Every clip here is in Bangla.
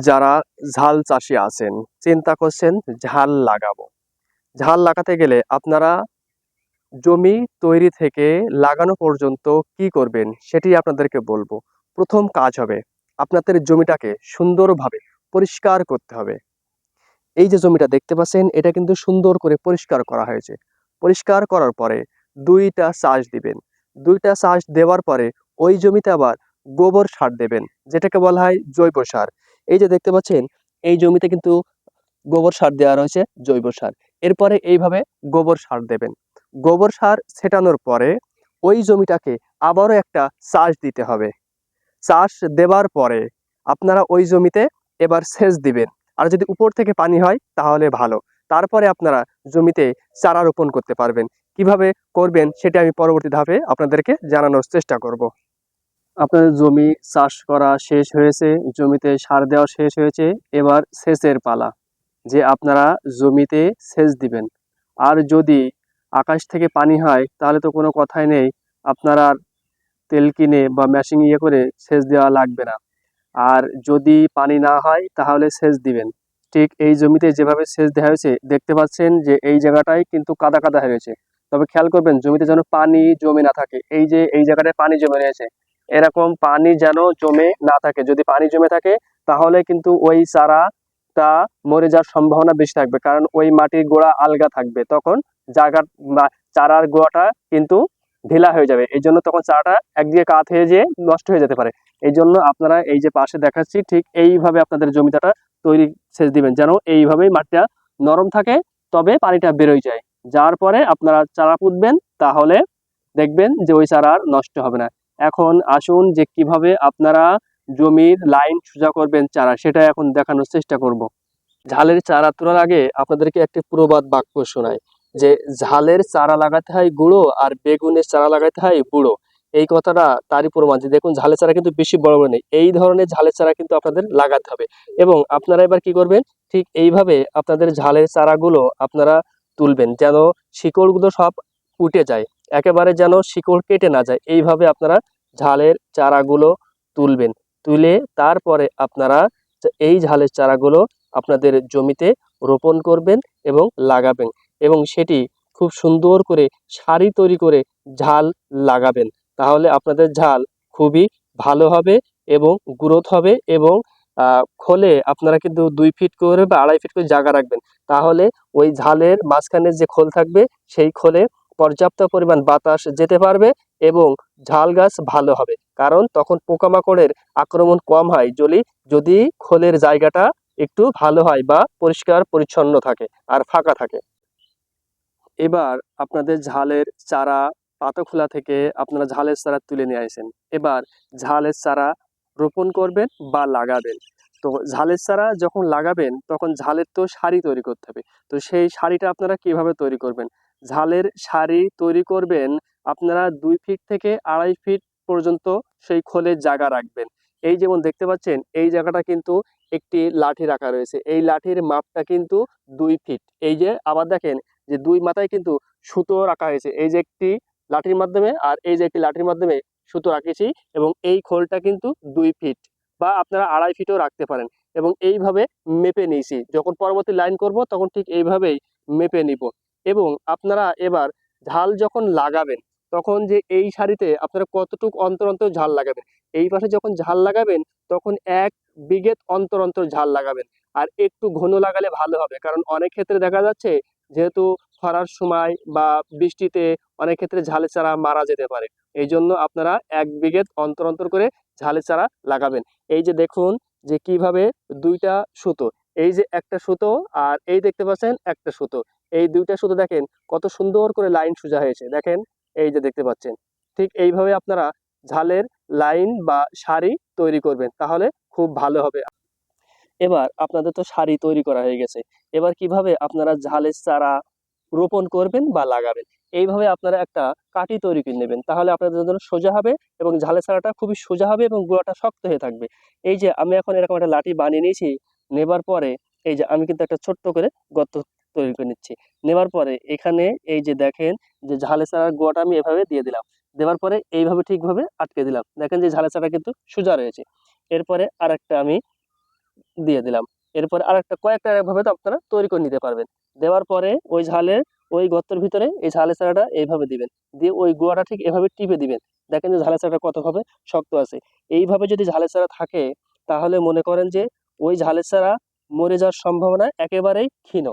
যারা ঝাল চাষি আছেন, চিন্তা করছেন ঝাল লাগাবো। ঝাল লাগাতে গেলে আপনারা জমি তৈরি থেকে লাগানো পর্যন্ত কি করবেন সেটি আপনাদেরকে বলবো। প্রথম কাজ হবে আপনাদের জমিটাকে সুন্দরভাবে পরিষ্কার করতে হবে। এই যে জমিটা দেখতে পাচ্ছেন এটা কিন্তু সুন্দর করে পরিষ্কার করা হয়েছে। পরিষ্কার করার পরে ২টা চাষ দিবেন। ২টা চাষ দেওয়ার পরে ওই জমিতে আবার গোবর সার দেবেন, যেটাকে বলা হয় জৈব সার। এই যে দেখতে পাচ্ছেন এই জমিতে কিন্তু গোবর সার দেওয়া রয়েছে, জৈব সার। এরপরে এইভাবে গোবর সার দেবেন। গোবর সার ছেটানোর পরে ওই জমিটাকে আবারও একটা চাষ দিতে হবে। চাষ দেওয়ার পরে আপনারা ওই জমিতে এবার সেচ দিবেন। আর যদি উপর থেকে পানি হয় তাহলে ভালো। তারপরে আপনারা জমিতে চারা রোপণ করতে পারবেন। কিভাবে করবেন সেটা আমি পরবর্তী ধাপে আপনাদেরকে জানানোর চেষ্টা করব। আপনাদের জমি চাষ করা শেষ হয়েছে, জমিতে সার দেওয়া শেষ হয়েছে, এবার সেচের পালা। যে আপনারা জমিতে সেচ দিবেন। আর যদি আকাশ থেকে পানি হয় তাহলে তো কোনো কথাই নেই, আপনারা আর তেল কিনে বা মেশিন করে সেচ দেওয়া লাগবে না। আর যদি পানি না হয় তাহলে সেচ দিবেন। ঠিক এই জমিতে যেভাবে সেচ দেওয়া হয়েছে দেখতে পাচ্ছেন যে এই জায়গাটাই কিন্তু কাদা কাদা হয়ে গেছে। তবে খেয়াল করবেন জমিতে যেন পানি জমে না থাকে। এই যে এই জায়গাটায় পানি জমে রয়েছে, এরকম পানি যেন জমে না থাকে। যদি পানি জমে থাকে তাহলে কিন্তু ওই চারাটা মরে যাওয়ার সম্ভাবনা বেশি থাকবে, কারণ ওই মাটির গোড়া আলগা থাকবে, তখন জায়গা বা চারার গোড়াটা কিন্তু ঢিলা হয়ে যাবে। এই জন্য তখন চারাটা একদিকে কাত হয়ে যেয়ে নষ্ট হয়ে যেতে পারে। এই জন্য আপনারা এই যে পাশে দেখাচ্ছি ঠিক এইভাবে আপনাদের জমিটাটা তৈরি সেচ দিবেন, যেন এইভাবেই মাটিটা নরম থাকে, তবে পানিটা বেরোয় যায়। যার পরে আপনারা চারা পুঁতবেন, তাহলে দেখবেন যে ওই চারা আর নষ্ট হবে না। এখন আসুন যে কিভাবে আপনারা জমির লাইন সোজা করবেন চারা, সেটা এখন দেখানোর চেষ্টা করব। ঝালের চারা তোলার আগে আপনাদেরকে একটি প্রবাদ বাক্য শোনায় যে ঝালের চারা লাগাতে হয় গুঁড়ো আর বেগুনের চারা লাগাতে হয় বুড়ো। এই কথাটা তারই প্রমাণ যে দেখুন ঝালের চারা কিন্তু বেশি বড় বড় নেই, এই ধরনের ঝালের চারা কিন্তু আপনাদের লাগাতে হবে। এবং আপনারা এবার কি করবেন, ঠিক এইভাবে আপনাদের ঝালের চারাগুলো আপনারা তুলবেন, যেন শিকড়গুলো সব উঠে যায়, একেবারে যেন শিকড় কেটে না যায়। এইভাবে আপনারা ঝালের চারাগুলো তুলবেন। তুলে তারপরে আপনারা এই ঝালের চারাগুলো আপনাদের জমিতে রোপণ করবেন এবং লাগাবেন, এবং সেটি খুব সুন্দর করে সারি তৈরি করে ঝাল লাগাবেন। তাহলে আপনাদের ঝাল খুবই ভালো হবে এবং গ্রোথ হবে। এবং খোলে আপনারা কিন্তু 2 ফিট করে বা 2.5 ফিট করে জায়গা রাখবেন। তাহলে ওই ঝালের মাঝখানে যে খোল থাকবে সেই খোলে পর্যাপ্ত পরিমাণ বাতাস যেতে পারবে এবং ঝাল গাছ ভালো হবে, কারণ তখন পোকামাকড়ের আক্রমণ কম হয় যদি যদি খোলের জায়গাটা একটু ভালো হয় বা পরিষ্কার পরিচ্ছন্ন থাকে আর ফাঁকা থাকে। এবার আপনাদের ঝালের চারা পাতাখোলা থেকে আপনারা ঝালের চারা তুলে নিয়ে আসেন। এবার ঝালের চারা রোপণ করবেন বা লাগাবেন। তো ঝালের চারা যখন লাগাবেন তখন ঝালের তো সারি তৈরি করতে হবে। তো সেই সারিটা আপনারা কিভাবে তৈরি করবেন? ঝালের সারি তৈরি করবেন আপনারা 2 ফিট থেকে 2.5 ফিট পর্যন্ত সেই খোলের জায়গা রাখবেন। এই যেমন দেখতে পাচ্ছেন এই জায়গাটা কিন্তু একটি লাঠি রাখা রয়েছে, এই লাঠির মাপটা কিন্তু 2 ফিট। এই যে আবার দেখেন যে 2 মাথায় কিন্তু সুতো রাখা হয়েছে, এই যে একটি লাঠির মাধ্যমে আর এই যে একটি লাঠির মাধ্যমে সুতো রাখেছি। এবং এই খোলটা কিন্তু 2 ফিট বা আপনারা 2.5 ফিটও রাখতে পারেন। এবং এইভাবে মেপে নিয়েছি, যখন পরবর্তী লাইন করব তখন ঠিক এইভাবেই মেপে নিব। এবং আপনারা এবার ঝাল যখন লাগাবেন তখন যে এই সারিতে আপনারা কতটুকু অন্তর অন্তর ঝাল লাগাবেন, এই পাশে যখন ঝাল লাগাবেন তখন 1 বিঘে অন্তর অন্তর ঝাল লাগাবেন। আর একটু ঘন লাগালে ভালো হবে, কারণ অনেক ক্ষেত্রে দেখা যাচ্ছে যেহেতু খরার সময় বা বৃষ্টিতে অনেক ক্ষেত্রে ঝালের চারা মারা যেতে পারে। এই জন্য আপনারা 1 বিঘে অন্তর অন্তর করে ঝালের চারা লাগাবেন। এই যে দেখুন যে কিভাবে 2টা সুতো, এই যে একটা সুতো আর এই দেখতে পাচ্ছেন একটা সুতো, এই 2টা সুতো দেখেন কত সুন্দর করে লাইন সোজা হয়েছে, দেখেন এই যে দেখতে পাচ্ছেন। ঠিক এইভাবে আপনারা ঝালের লাইন বা সারি তৈরি করবেন, তাহলে খুব ভালো হবে। এবার আপনাদের তো সারি তৈরি করা হয়ে গেছে, এবার কিভাবে আপনারা ঝালের চারা রোপণ করবেন বা লাগাবেন। এইভাবে আপনারা একটা কাঠি তৈরি করে নেবেন, তাহলে আপনাদের জন্য সোজা হবে এবং ঝালের চারাটা খুবই সোজা হবে এবং গোড়াটা শক্ত হয়ে থাকবে। এই যে আমি এখন এরকম একটা লাঠি বানিয়ে নিয়েছি, নেবার পরে এই যে আমি কিন্তু একটা ছোট্ট করে গর্ত তৈরি করে নিচ্ছি। নেবার পরে এখানে এই যে দেখেন যে ঝালের চারার গোড়াটা আমি এভাবে দিয়ে দিলাম, দেওয়ার পরে এইভাবে ঠিকভাবে আটকে দিলাম, দেখেন যে ঝালের চারা কিন্তু সোজা রয়েছে। এরপরে আর একটা আমি দিয়ে দিলাম। এরপর আরেকটা কয়েকটা এভাবে তো আপনারা তৈরি করে নিতে পারবেন। দেওয়ার পরে ওই ঝালে ওই গর্তের ভিতরে এই ঝালের চারাটা এইভাবে দিবেন, দিয়ে ওই গুঁড়াটা ঠিক এভাবে টিপে দিবেন। দেখেন যে ঝালের চারাটা কতভাবে শক্ত আছে। এইভাবে যদি ঝালের চারা থাকে তাহলে মনে করেন যে ওই ঝালের চারা মরে যাওয়ার সম্ভাবনা একেবারেই ক্ষীণ।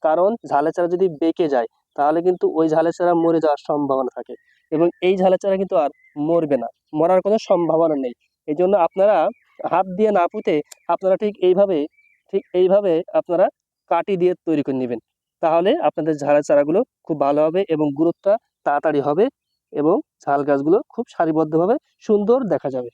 কারণ ঝালের চারা যদি বেঁকে যায় তাহলে কিন্তু ওই ঝালের চারা মরে যাওয়ার সম্ভাবনা থাকে, এবং এই ঝালের চারা কিন্তু আর মরবে না, মরার কোনো সম্ভাবনা নেই। এই জন্য আপনারা হাত দিয়ে না পুঁতে আপনারা ঠিক এইভাবে আপনারা কাটি দিয়ে তৈরি করে নেবেন। তাহলে আপনাদের ঝালের চারাগুলো খুব ভালো হবে এবং গ্রোথটা তাড়াতাড়ি হবে, এবং ঝাল গাছগুলো খুব সারিবদ্ধভাবে সুন্দর দেখা যাবে।